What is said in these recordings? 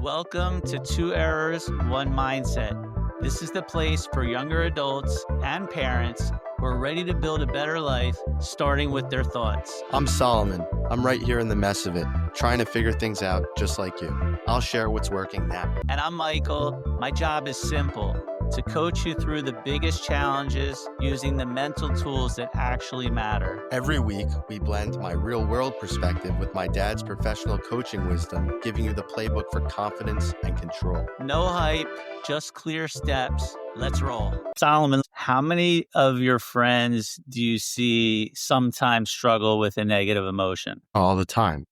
Welcome to Two Errors, One Mindset. This is the place for younger adults and parents who are ready to build a better life, starting with their thoughts. I'm Solomon. I'm right here in the mess of it, trying to figure things out just like you. I'll share what's working now. And I'm Michael. My job is simple: to coach you through the biggest challenges using the mental tools that actually matter. Every week, we blend my real-world perspective with my dad's professional coaching wisdom, giving you the playbook for confidence and control. No hype, just clear steps. Let's roll. Solomon, how many of your friends do you see sometimes struggle with a negative emotion? All the time.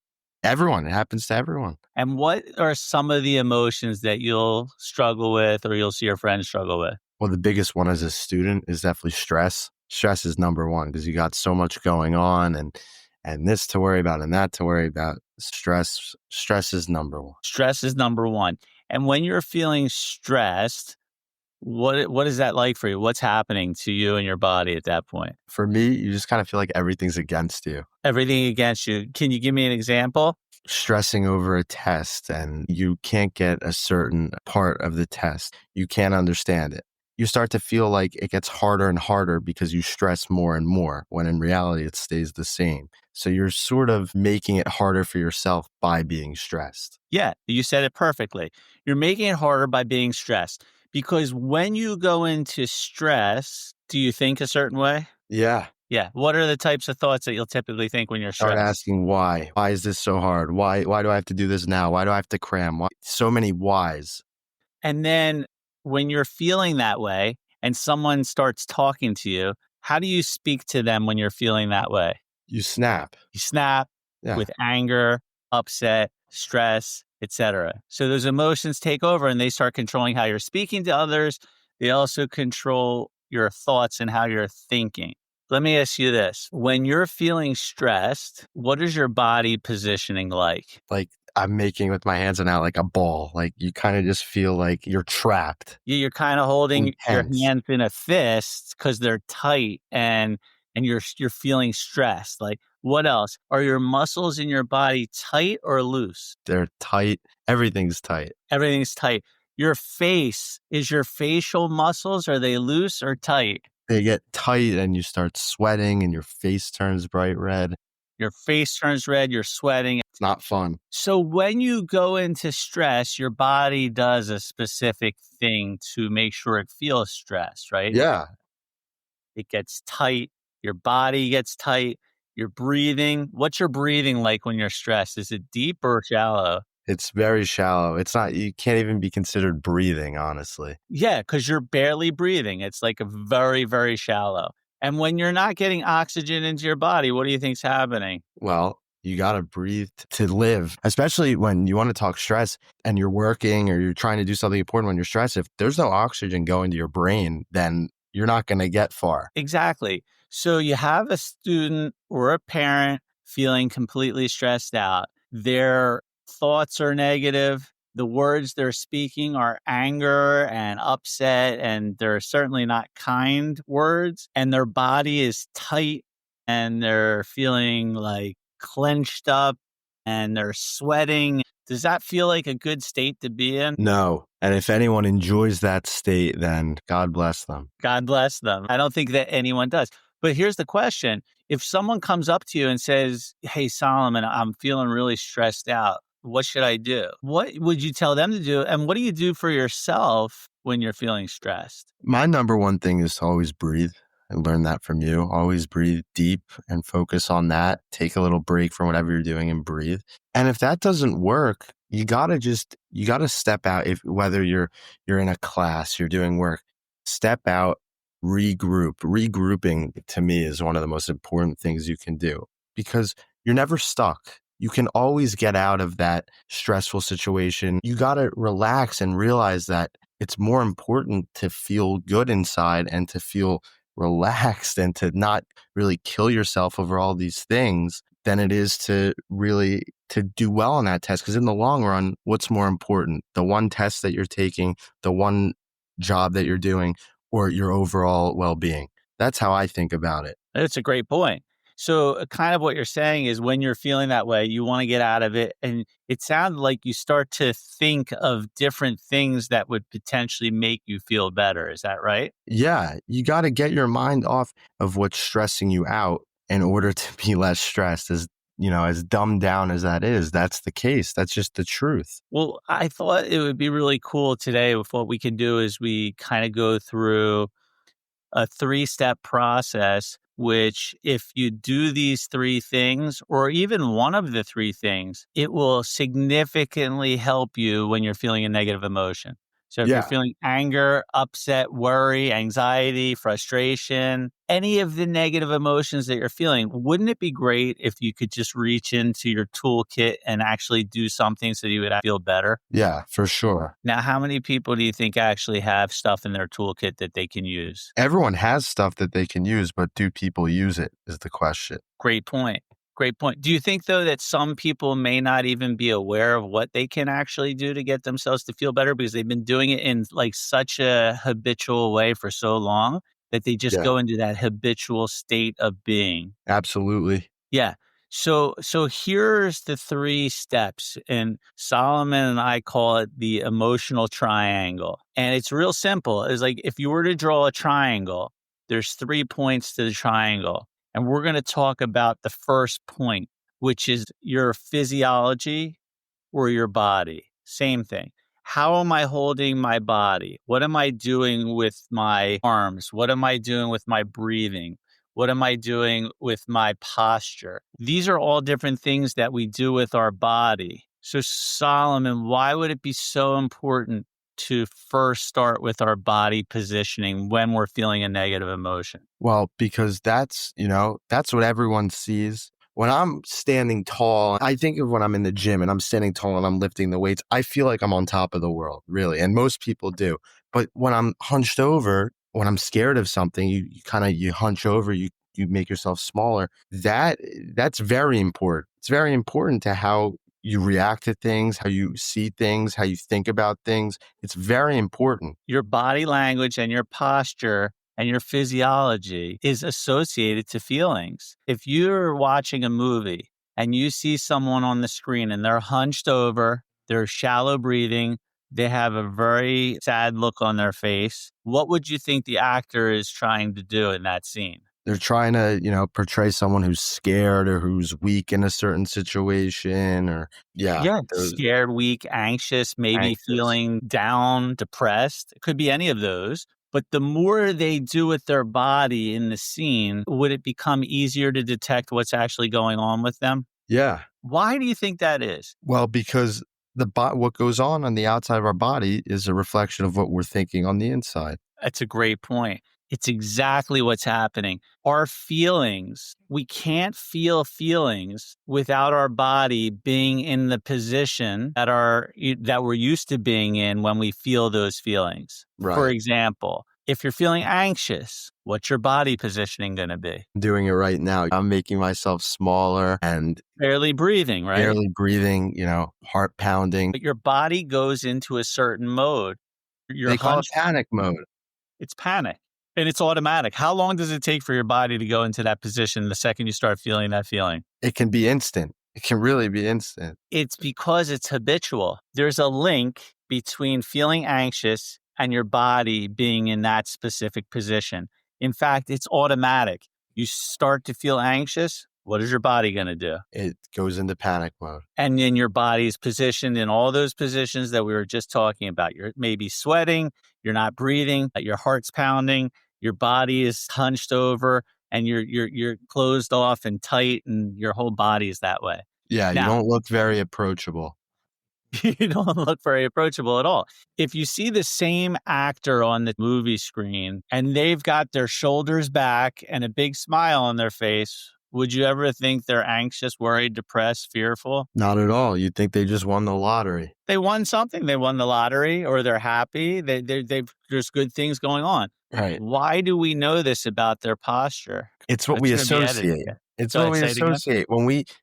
Everyone. It happens to everyone. And what are some of the emotions that you'll struggle with or you'll see your friends struggle with? Well, the biggest one as a student is definitely stress. Stress is number one because you got so much going on and this to worry about and that to worry about. Stress is number one. Stress is number one. And when you're feeling stressed, what is that like for you? What's happening to you and your body at that point? For me, you just kind of feel like everything's against you. Everything against you. Can you give me an example? Stressing over a test and you can't get a certain part of the test. You can't understand it. You start to feel like it gets harder and harder because you stress more and more, when in reality it stays the same. So you're sort of making it harder for yourself by being stressed. Yeah, you said it perfectly. You're making it harder by being stressed. Because when you go into stress, do you think a certain way? Yeah. Yeah. What are the types of thoughts that you'll typically think when you're stressed? Start asking why. Why is this so hard? Why do I have to do this now? Why do I have to cram? Why? So many whys. And then when you're feeling that way and someone starts talking to you, how do you speak to them when you're feeling that way? You snap. You snap with anger, upset, stress, etc. So those emotions take over and they start controlling how you're speaking to others. They also control your thoughts and how you're thinking. Let me ask you this. When you're feeling stressed, what is your body positioning like? Like I'm making with my hands and out like a ball. Like you kind of just feel like you're trapped. You're kind of holding your Intense. hands in a fist because they're tight and you're feeling stressed. Like, what else? Are your muscles in your body tight or loose? They're tight. Everything's tight. Everything's tight. Your face, is your facial muscles, are they loose or tight? They get tight and you start sweating and your face turns bright red. Your face turns red, you're sweating. It's not fun. So when you go into stress, your body does a specific thing to make sure it feels stressed, right? Yeah. It gets tight. Your body gets tight. You're breathing. What's your breathing like when you're stressed? Is it deep or shallow? It's very shallow. It's not, you can't even be considered breathing, honestly. Yeah, because you're barely breathing. It's like a very, very shallow. And when you're not getting oxygen into your body, what do you think's happening? Well, you got to breathe to live, especially when you want to talk stress and you're working or you're trying to do something important when you're stressed. If there's no oxygen going to your brain, then you're not going to get far. Exactly. So you have a student or a parent feeling completely stressed out. Their thoughts are negative. The words they're speaking are anger and upset, and they're certainly not kind words. And their body is tight and they're feeling like clenched up and they're sweating. Does that feel like a good state to be in? No. And if anyone enjoys that state, then God bless them. God bless them. I don't think that anyone does. But here's the question. If someone comes up to you and says, "Hey, Solomon, I'm feeling really stressed out. What should I do?" What would you tell them to do? And what do you do for yourself when you're feeling stressed? My number one thing is to always breathe. I learned that from you. Always breathe deep and focus on that. Take a little break from whatever you're doing and breathe. And if that doesn't work, you gotta step out. If whether you're in a class, you're doing work, step out, regroup. Regrouping to me is one of the most important things you can do because you're never stuck. You can always get out of that stressful situation. You gotta relax and realize that it's more important to feel good inside and to feel relaxed and to not really kill yourself over all these things than it is to really to do well on that test. Because in the long run, what's more important? The one test that you're taking, the one job that you're doing, or your overall well-being? That's how I think about it. That's a great point. So, kind of what you're saying is when you're feeling that way, you wanna get out of it, and it sounds like you start to think of different things that would potentially make you feel better. Is that right? Yeah, you got to get your mind off of what's stressing you out in order to be less stressed. As as dumbed down as that is, that's the case. That's just the truth. Well, I thought it would be really cool today if what we can do is we kinda go through a three-step process, which if you do these three things, or even one of the three things, it will significantly help you when you're feeling a negative emotion. So if you're Yeah. feeling anger, upset, worry, anxiety, frustration, any of the negative emotions that you're feeling, wouldn't it be great if you could just reach into your toolkit and actually do something so you would feel better? Yeah, for sure. Now, how many people do you think actually have stuff in their toolkit that they can use? Everyone has stuff that they can use, but do people use it is the question. Great point. Great point. Do you think, though, that some people may not even be aware of what they can actually do to get themselves to feel better because they've been doing it in like such a habitual way for so long that they just Yeah, go into that habitual state of being? absolutely. Yeah. So here's the three steps, and Solomon and I call it the emotional triangle. And it's real simple. It's like if you were to draw a triangle, there's 3 points to the triangle. And we're going to talk about the first point, which is your physiology or your body. Same thing. How am I holding my body? What am I doing with my arms? What am I doing with my breathing? What am I doing with my posture? These are all different things that we do with our body. So, Solomon, why would it be so important to first start with our body positioning when we're feeling a negative emotion? Well, because that's what everyone sees. When I'm standing tall, I think of when I'm in the gym and I'm standing tall and I'm lifting the weights, I feel like I'm on top of the world, really. And most people do. But when I'm hunched over, when I'm scared of something, you kind of you hunch over, you make yourself smaller. That's very important. It's very important to how you react to things, how you see things, how you think about things. It's very important. Your body language and your posture and your physiology is associated to feelings. If you're watching a movie and you see someone on the screen and they're hunched over, they're shallow breathing, they have a very sad look on their face, what would you think the actor is trying to do in that scene? They're trying to, portray someone who's scared or who's weak in a certain situation or yeah, Yeah, they're scared, weak, anxious, maybe anxious. feeling down, depressed. It could be any of those. But the more they do with their body in the scene, would it become easier to detect what's actually going on with them? Yeah. Why do you think that is? Well, because what goes on the outside of our body is a reflection of what we're thinking on the inside. That's a great point. It's exactly what's happening. Our feelings, we can't feel feelings without our body being in the position that we're used to being in when we feel those feelings. For Right. example, if you're feeling anxious, what's your body positioning going to be? I'm doing it right now. I'm making myself smaller and Barely breathing, right? barely breathing, heart pounding. But your body goes into a certain mode. You're They call it hunched. panic mode. It's panic and it's automatic. How long does it take for your body to go into that position the second you start feeling that feeling? It can be instant. It can really be instant. It's because it's habitual. There's a link between feeling anxious and your body being in that specific position. In fact, it's automatic. You start to feel anxious. What is your body going to do? It goes into panic mode. And then your body is positioned in all those positions that we were just talking about. You're maybe sweating, you're not breathing, your heart's pounding, your body is hunched over, and you're closed off and tight, and your whole body is that way. Yeah, you Now, don't look very approachable. you don't look very approachable at all. If you see the same actor on the movie screen and they've got their shoulders back and a big smile on their face, would you ever think they're anxious, worried, depressed, fearful? Not at all. You'd think they just won the lottery. They won something. They won the lottery, or they're happy. There's good things going on. Right. Why do we know this about their posture? It's what It's we going to be edited. associate. Yeah. It's Go what ahead, we say it again. associate.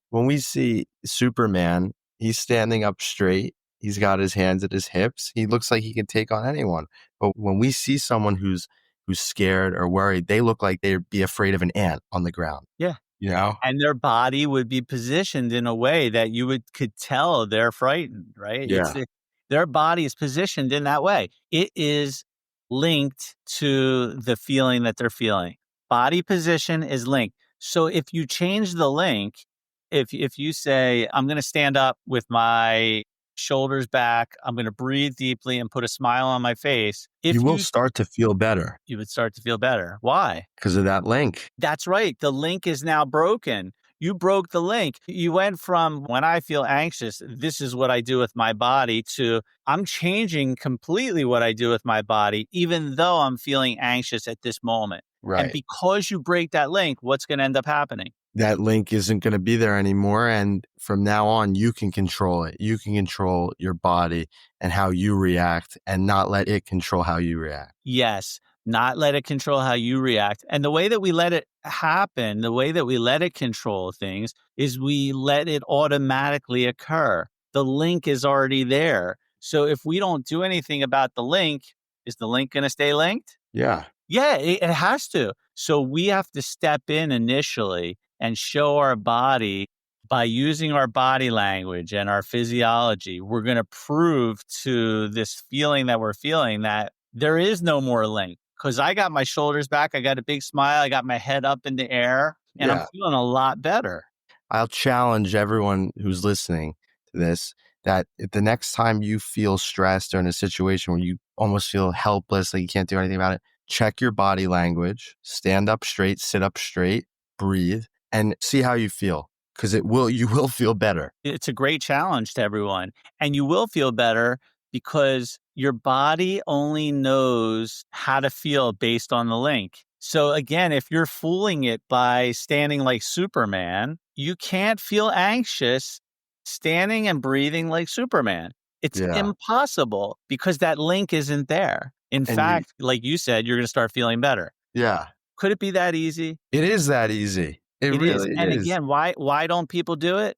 When we see Superman, he's standing up straight. He's got his hands at his hips. He looks like he can take on anyone. But when we see someone who's scared or worried, they look like they'd be afraid of an ant on the ground. Yeah. You know? and their body would be positioned in a way that could tell they're frightened, right? Yeah. Their body is positioned in that way. It is linked to the feeling that they're feeling. Body position is linked. So if you change the link, if you say, I'm going to stand up with my shoulders back, I'm going to breathe deeply and put a smile on my face. You If will you start to feel better You would start to feel better. Why? because of that link. That's right. The link is now broken. You broke the link. You went from when I feel anxious, this is what I do with my body, to I'm changing completely what I do with my body, even though I'm feeling anxious at this moment. And Right. because you break that link, what's going to end up happening? That link isn't going to be there anymore. And from now on, you can control it. You can control your body and how you react and not let it control how you react. Yes, not let it control how you react. And the way that we let it happen, the way that we let it control things is we let it automatically occur. The link is already there. So if we don't do anything about the link, is the link going to stay linked? Yeah. Yeah, it has to. So we have to step in initially and show our body by using our body language and our physiology. We're going to prove to this feeling that we're feeling that there is no more link because I got my shoulders back. I got a big smile. I got my head up in the air and I'm Yeah. feeling a lot better. I'll challenge everyone who's listening to this that if the next time you feel stressed or in a situation where you almost feel helpless, like you can't do anything about it, check your body language, stand up straight, sit up straight, breathe, and see how you feel. Because you will feel better. It's a great challenge to everyone. And you will feel better because your body only knows how to feel based on the link. So again, if you're fooling it by standing like Superman, you can't feel anxious standing and breathing like Superman. It's Yeah. impossible because that link isn't there. In And fact, like you said, you're going to start feeling better. yeah, Could it be that easy? it is that easy. It It is. really And is. again, why don't people do it?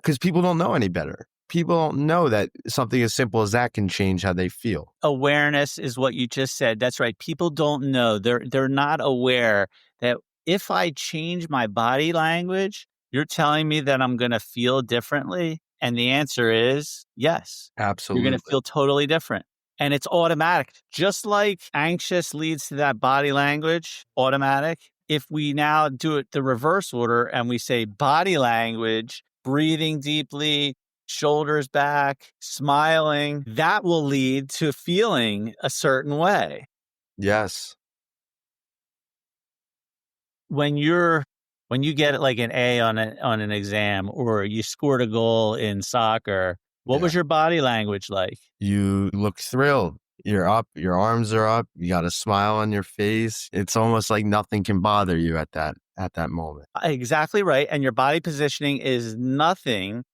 Because people don't know any better. People don't know that something as simple as that can change how they feel. Awareness is what you just said. That's right. People don't know. They're not aware that if I change my body language, you're telling me that I'm going to feel differently? And the answer is yes. You're going to Absolutely. feel totally different. And it's automatic. Just like anxious leads to that body language, automatic. If we now do it the reverse order and we say body language, breathing deeply, shoulders back, smiling, that will lead to feeling a certain way. Yes. When you get like an A on an exam or you scored a goal in soccer, what Yeah. was your body language like? You look thrilled. You're up, your arms are up, you got a smile on your face. It's almost like nothing can bother you at that moment. Exactly right. And your body positioning is nothing.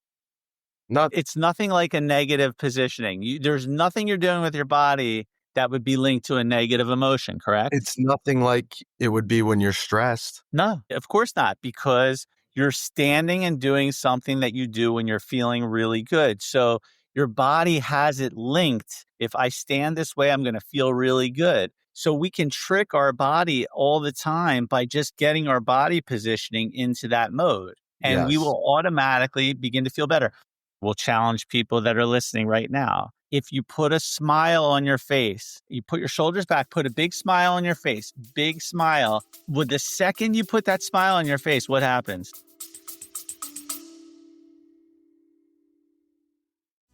Not It's nothing like a negative positioning. There's nothing you're doing with your body that would be linked to a negative emotion, correct? it's nothing like it would be when you're stressed. No, of course not, because you're standing and doing something that you do when you're feeling really good. So your body has it linked. If I stand this way, I'm going to feel really good. So we can trick our body all the time by just getting our body positioning into that mode, and we Yes. will automatically begin to feel better. We'll challenge people that are listening right now. If you put a smile on your face, you put your shoulders back, put a big smile on your face, big smile. Well, the second you put that smile on your face, what happens?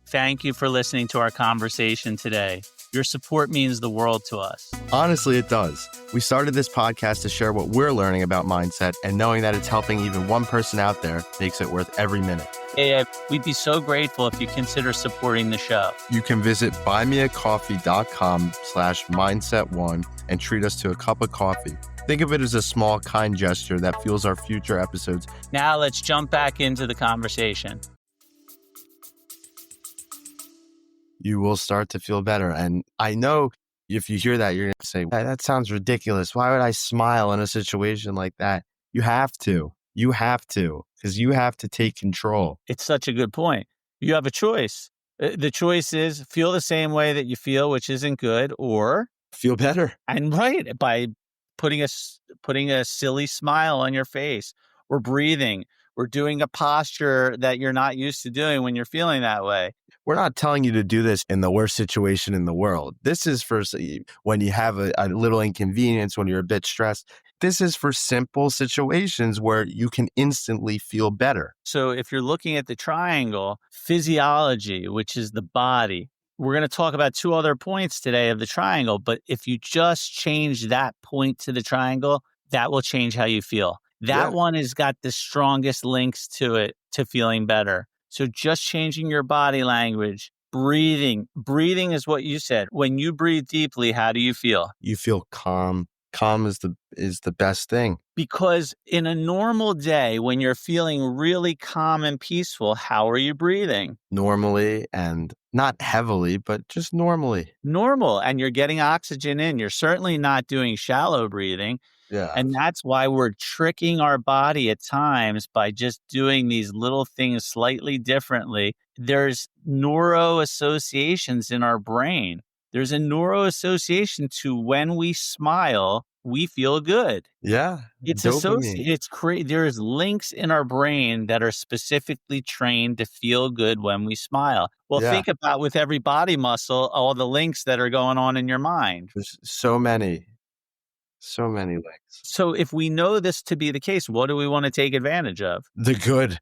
Thank you for listening to our conversation today. Your support means the world to us. Honestly, it does. We started this podcast to share what we're learning about mindset, and knowing that it's helping even one person out there makes it worth every minute. Hey, we'd be so grateful if you consider supporting the show. You can visit buymeacoffee.com/mindset1 and treat us to a cup of coffee. Think of it as a small, kind gesture that fuels our future episodes. Now let's jump back into the conversation. You will start to feel better. And I know if you hear that, you're going to say, that sounds ridiculous. Why would I smile in a situation like that? You have to. You have to, because you have to take control. It's such a good point. You have a choice. The choice is feel the same way that you feel, which isn't good, or Feel better. and right by putting a silly smile on your face, We're breathing. We're doing a posture that you're not used to doing when you're feeling that way. We're not telling you to do this in the worst situation in the world. This is for when you have a little inconvenience, when you're a bit stressed. This is for simple situations where you can instantly feel better. So if you're looking at the triangle, physiology, which is the body, we're going to talk about two other points today of the triangle, but if you just change that point to the triangle, that will change how you feel. That Yeah. one has got the strongest links to it to feeling better. So just changing your body language, breathing. Breathing is what you said. When you breathe deeply, how do you feel? You feel calm. Calm is the best thing. Because in a normal day, when you're feeling really calm and peaceful, how are you breathing? Normally, and not heavily, but just normally. Normal, and you're getting oxygen in. You're certainly not doing shallow breathing. Yeah. And that's why we're tricking our body at times by just doing these little things slightly differently. There's neuro associations in our brain. There's a neuro association to when we smile, we feel good. Yeah. It's Dopamine. associated. There's links in our brain that are specifically trained to feel good when we smile. Well, Yeah. think about with every body muscle, all the links that are going on in your mind. There's so many links. So if we know this to be the case, what do we want to take advantage of? The good,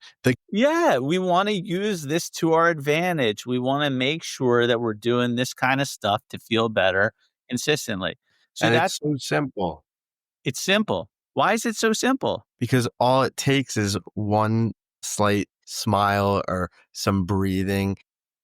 Yeah, we want to use this to our advantage. We want to make sure that we're doing this kind of stuff to feel better consistently. So and that's it's so simple it's simple. Why is it so simple? because all it takes is one slight smile or some breathing.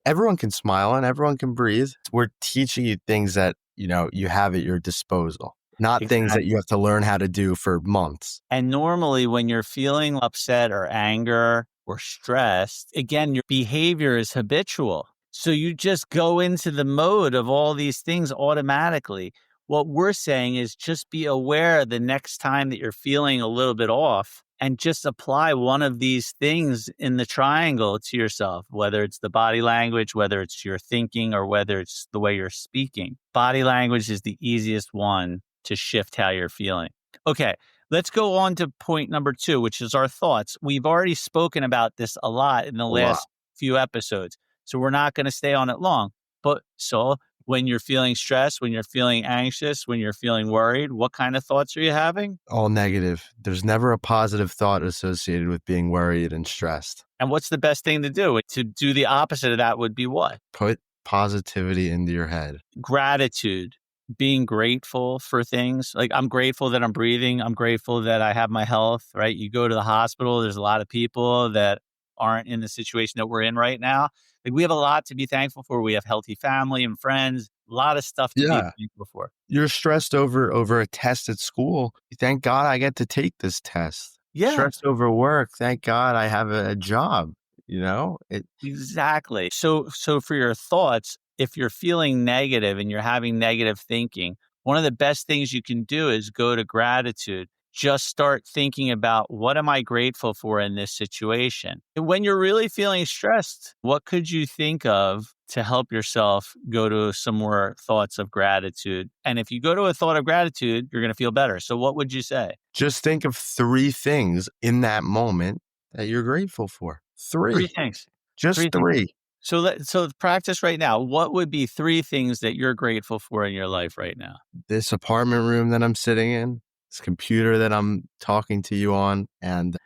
Everyone can smile and everyone can breathe. We're teaching you things that, you have at your disposal, not things that you have to learn how to do for months. And normally, when you're feeling upset or anger or stressed, again, your behavior is habitual. So you just go into the mode of all these things automatically. What we're saying is just be aware the next time that you're feeling a little bit off and just apply one of these things in the triangle to yourself, whether it's the body language, whether it's your thinking, or whether it's the way you're speaking. Body language is the easiest one to shift how you're feeling. Okay, let's go on to point number 2, which is our thoughts. We've already spoken about this a lot in the A lot. last few episodes, so we're not going to stay on it long. But so when you're feeling stressed, when you're feeling anxious, when you're feeling worried, what kind of thoughts are you having? All negative. There's never a positive thought associated with being worried and stressed. And what's the best thing to do? To do the opposite of that would be what? Put positivity into your head. Gratitude, being grateful for things. Like, I'm grateful that I'm breathing. I'm grateful that I have my health, right? You go to the hospital, there's a lot of people that aren't in the situation that we're in right now. Like, we have a lot to be thankful for. We have healthy family and friends, a lot of stuff to be Yeah. thankful for. You're stressed over a test at school. Thank God I get to take this test. Yeah, Stressed over work. Thank God I have a job. It exactly. So for your thoughts, if you're feeling negative and you're having negative thinking, one of the best things you can do is go to gratitude. Just start thinking about, what am I grateful for in this situation? And when you're really feeling stressed, what could you think of to help yourself go to some more thoughts of gratitude? And if you go to a thought of gratitude, you're going to feel better. So what would you say? just think of 3 things in that moment that you're grateful for. 3 3. things. Just 3 things. 3. So practice right now. What would be 3 things that you're grateful for in your life right now? This apartment room that I'm sitting in, this computer that I'm talking to you on, and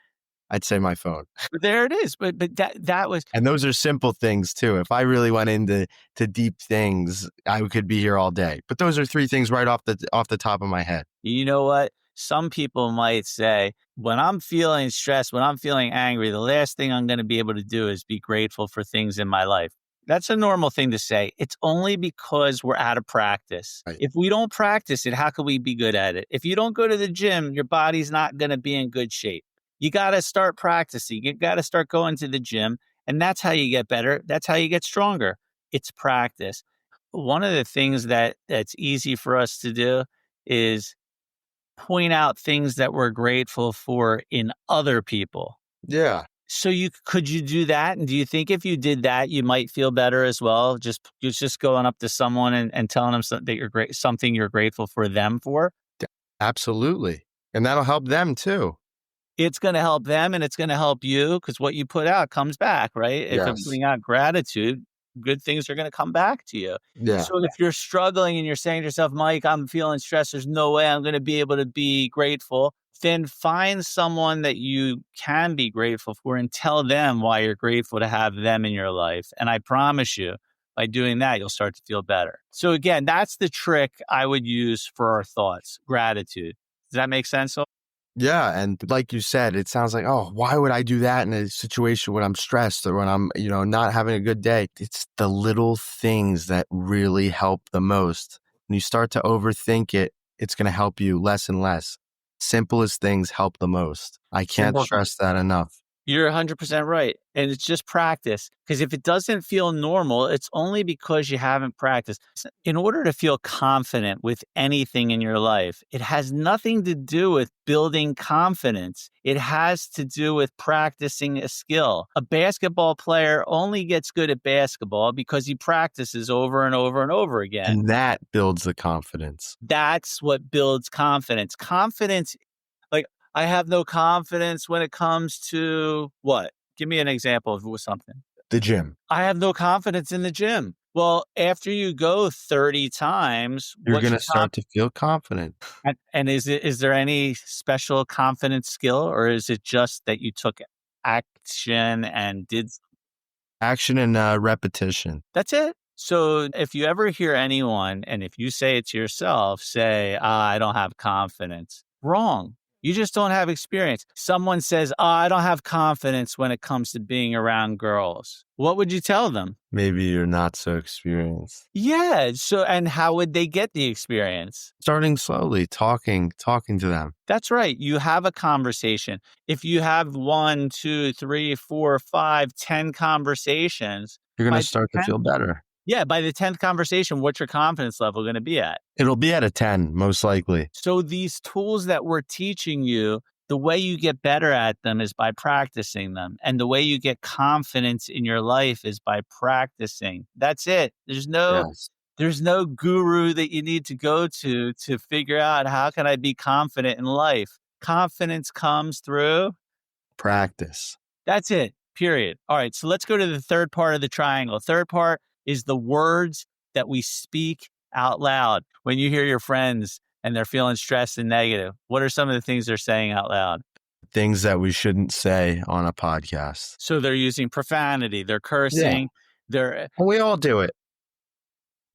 I'd say my phone. There it is. But that was, And those are simple things too. If I really went into deep things, I could be here all day. But those are 3 things right off the top of my head. you know what? Some people might say, when I'm feeling stressed, when I'm feeling angry, the last thing I'm going to be able to do is be grateful for things in my life. That's a normal thing to say. It's only because we're out of practice. Right. If we don't practice it, how can we be good at it? If you don't go to the gym, your body's not going to be in good shape. You got to start practicing. You got to start going to the gym, and that's how you get better. That's how you get stronger. It's practice. One of the things that's easy for us to do is point out things that we're grateful for in other people. Yeah. So could you do that? And do you think if you did that, you might feel better as well? Just going up to someone and telling them something you're grateful for them for? Absolutely. And that'll help them too. it's going to help them and it's going to help you because what you put out comes back, right? If you're Yes. putting out gratitude, good things are going to come back to you. Yeah. So if you're struggling and you're saying to yourself, Mike, I'm feeling stressed, there's no way I'm going to be able to be grateful, then find someone that you can be grateful for and tell them why you're grateful to have them in your life. And I promise you, by doing that, you'll start to feel better. So again, that's the trick I would use for our thoughts, gratitude. Does that make sense? Yeah. And like you said, it sounds like, oh, why would I do that in a situation when I'm stressed or when I'm, not having a good day? It's the little things that really help the most. When you start to overthink it, it's going to help you less and less. Simplest things help the most. I can't Simple. stress that enough. You're 100% right. And it's just practice. Because if it doesn't feel normal, it's only because you haven't practiced. In order to feel confident with anything in your life, it has nothing to do with building confidence. It has to do with practicing a skill. A basketball player only gets good at basketball because he practices over and over and over again. And that builds the confidence. That's what builds confidence. Confidence, like, I have no confidence when it comes to what? Give me an example of something. The gym. I have no confidence in the gym. Well, after you go 30 times, You're what's going to your start to feel confident. and is there any special confidence skill or is it just that you took action and did? Action and repetition. That's it. So if you ever hear anyone, and if you say it to yourself, say, I don't have confidence. Wrong. You just don't have experience. Someone says, I don't have confidence when it comes to being around girls. What would you tell them? Maybe you're not so experienced. Yeah. So, and how would they get the experience? Starting slowly, talking to them. That's right. You have a conversation. If you have 1, 2, 3, 4, 5, 10 conversations, You're going by to start to feel better. yeah, by the 10th conversation, what's your confidence level going to be at? It'll be at a 10, most likely. So these tools that we're teaching you, the way you get better at them is by practicing them. And the way you get confidence in your life is by practicing. That's it. Yes. There's no guru that you need to go to figure out how can I be confident in life. Confidence comes through. Practice. That's it. Period. All right. So let's go to the third part of the triangle. Third part is the words that we speak out loud. When you hear your friends and they're feeling stressed and negative, what are some of the things they're saying out loud? Things that we shouldn't say on a podcast. So they're using profanity, they're cursing, they're We all do it.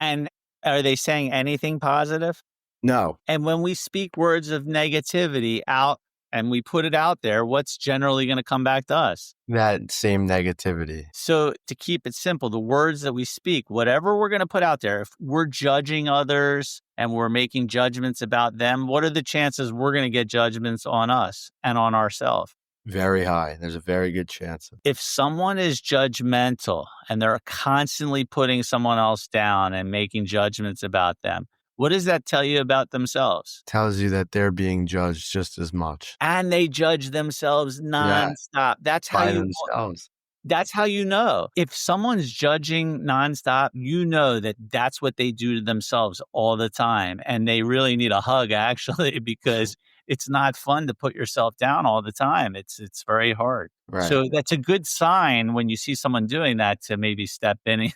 and are they saying anything positive? No. And when we speak words of negativity out and we put it out there, what's generally going to come back to us? That same negativity. So to keep it simple, the words that we speak, whatever we're going to put out there, if we're judging others and we're making judgments about them, what are the chances we're going to get judgments on us and on ourselves? Very high. There's a very good chance. If someone is judgmental and they're constantly putting someone else down and making judgments about them, what does that tell you about themselves? Tells you that they're being judged just as much. And they judge themselves nonstop. That's how By you themselves. That's how you know. If someone's judging nonstop, you know that that's what they do to themselves all the time. And they really need a hug, actually, because it's not fun to put yourself down all the time. It's very hard. Right. So that's a good sign when you see someone doing that to maybe step in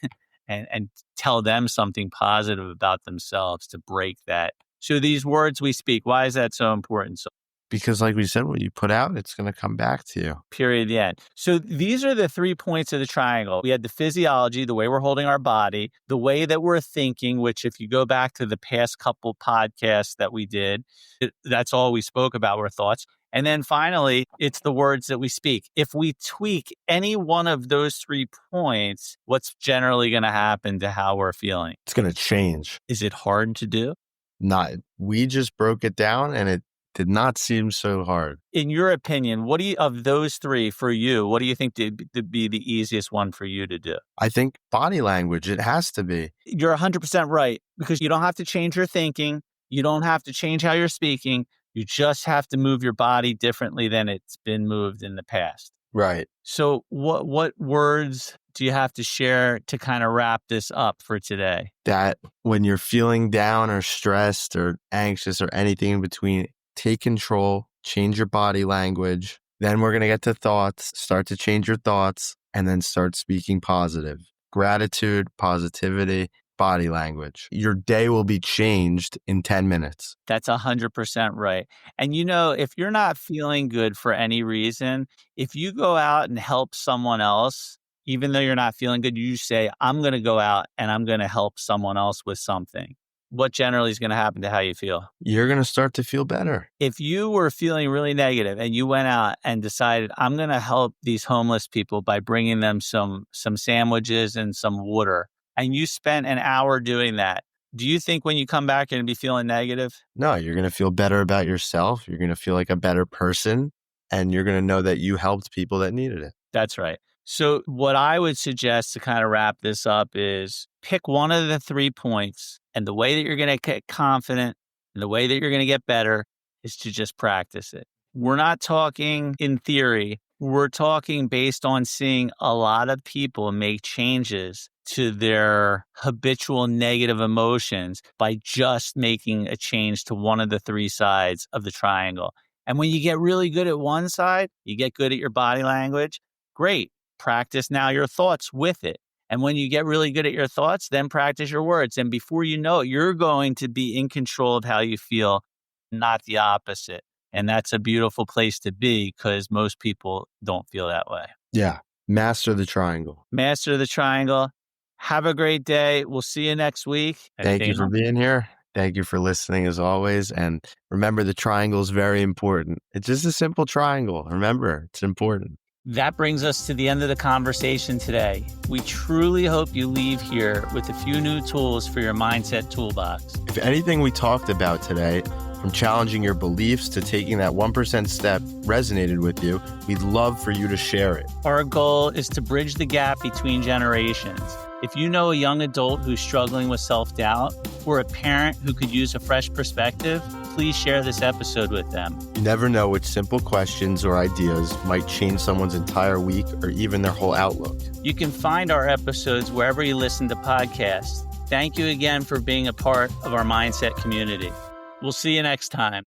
and tell them something positive about themselves to break that. So these words we speak, why is that so important? So Because like we said, what you put out, it's going to come back to you. period, the end. So these are the 3 points of the triangle. We had the physiology, the way we're holding our body, the way that we're thinking, which if you go back to the past couple podcasts that we did, that's all we spoke about were thoughts. And then finally, it's the words that we speak. If we tweak any one of those 3 points, what's generally going to happen to how we're feeling? It's going to change. Is it hard to do? We just broke it down and it did not seem so hard. In your opinion, what do you, of those 3 for you, what do you think to be the easiest one for you to do? I think body language, it has to be. You're 100% right, because you don't have to change your thinking. You don't have to change how you're speaking. You just have to move your body differently than it's been moved in the past. Right. So what words do you have to share to kind of wrap this up for today? That when you're feeling down or stressed or anxious or anything in between, take control, change your body language. Then we're going to get to thoughts, start to change your thoughts, and then start speaking positive. Gratitude, positivity, body language. Your day will be changed in 10 minutes. That's 100% right. And if you're not feeling good for any reason, if you go out and help someone else, even though you're not feeling good, you say, I'm going to go out and I'm going to help someone else with something. What generally is going to happen to how you feel? You're going to start to feel better. If you were feeling really negative and you went out and decided, I'm going to help these homeless people by bringing them some sandwiches and some water, and you spent an hour doing that, do you think when you come back you're going to be feeling negative? No, you're going to feel better about yourself. You're going to feel like a better person, and you're going to know that you helped people that needed it. That's right. So what I would suggest to kind of wrap this up is pick one of the 3 points, and the way that you're going to get confident and the way that you're going to get better is to just practice it. We're not talking in theory. We're talking based on seeing a lot of people make changes to their habitual negative emotions by just making a change to one of the 3 sides of the triangle. And when you get really good at one side, you get good at your body language, great. Practice now your thoughts with it. And when you get really good at your thoughts, then practice your words. And before you know it, you're going to be in control of how you feel, not the opposite. And that's a beautiful place to be because most people don't feel that way. Yeah. Master the triangle. Master the triangle. Have a great day. We'll see you next week. Thank you for being here. Thank you for listening as always. And remember, the triangle is very important. It's just a simple triangle. Remember, it's important. That brings us to the end of the conversation today. We truly hope you leave here with a few new tools for your mindset toolbox. If anything we talked about today, from challenging your beliefs to taking that 1% step, resonated with you, we'd love for you to share it. Our goal is to bridge the gap between generations. If you know a young adult who's struggling with self-doubt or a parent who could use a fresh perspective, please share this episode with them. You never know which simple questions or ideas might change someone's entire week or even their whole outlook. You can find our episodes wherever you listen to podcasts. Thank you again for being a part of our mindset community. We'll see you next time.